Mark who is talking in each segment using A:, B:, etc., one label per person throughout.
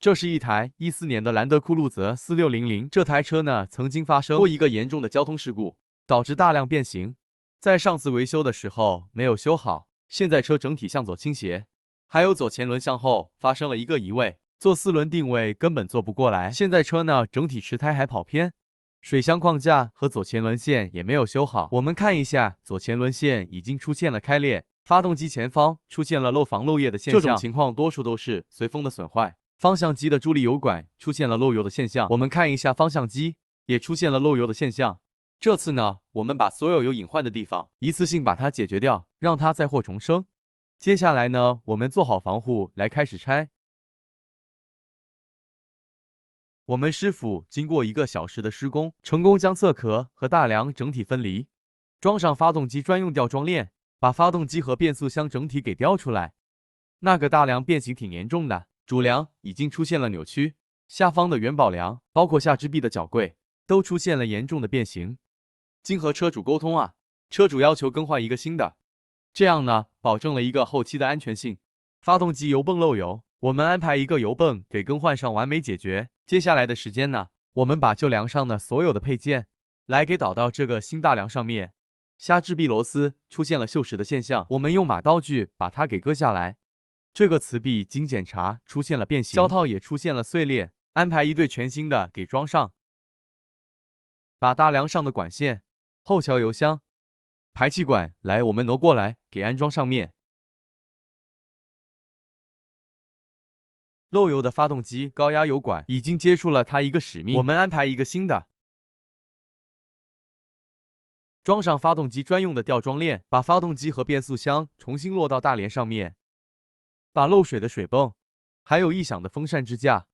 A: 这是一台14年的兰德酷路泽4600，这台车呢曾经发生过一个严重的交通事故，导致大量变形，在上次维修的时候没有修好，现在车整体向左倾斜，还有左前轮向后发生了一个移位，做4轮定位根本做不过来，现在车呢整体持胎还跑偏。水箱框架和左前轮线也没有修好，我们看一下，左前轮线已经出现了开裂，发动机前方出现了漏防漏液的现象，这种情况多数都是随风的损坏。方向机的助力油管出现了漏油的现象，我们看一下方向机也出现了漏油的现象。这次呢，我们把所有有隐患的地方一次性把它解决掉，让它灾祸重生。接下来呢，我们做好防护来开始拆。我们师傅经过1个小时的施工，成功将侧壳和大梁整体分离，装上发动机专用吊装链，把发动机和变速箱整体给吊出来。那个大梁变形挺严重的，主梁已经出现了扭曲，下方的元宝梁，包括下支臂的脚柜，都出现了严重的变形。经和车主沟通啊，车主要求更换一个新的，这样呢，保证了一个后期的安全性。发动机油泵漏油，我们安排一个油泵给更换上，完美解决。接下来的时间呢，我们把旧梁上的所有的配件来给导到这个新大梁上面。下支臂螺丝出现了锈蚀的现象，我们用马刀具把它给割下来。这个磁臂经检查出现了变形，胶套也出现了碎裂，安排一对全新的给装上。把大梁上的管线、后桥油箱、排气管来我们挪过来给安装上面。漏油的发动机高压油管已经接触了它一个使命，我们安排一个新的，装上发动机专用的吊装链，把发动机和变速箱重新落到大梁上面，把漏水的水泵，还有异响的风扇支架，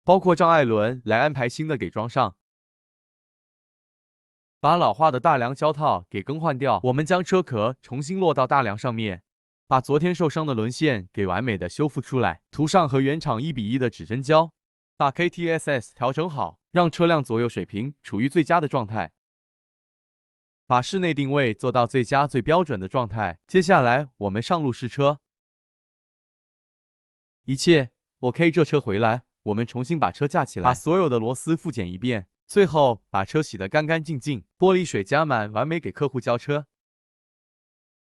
A: 包括障碍轮来安排新的给装上，把老化的大梁胶套给更换掉，我们将车壳重新落到大梁上面。把昨天受伤的轮线给完美的修复出来，涂上和原厂1:1的指针胶，把 KTSS 调整好，让车辆左右水平处于最佳的状态，把室内定位做到最佳最标准的状态。接下来我们上路试车，一切 OK， 这车回来，我们重新把车架起来，把所有的螺丝复检一遍，最后把车洗得干干净净，玻璃水加满，完美给客户交车。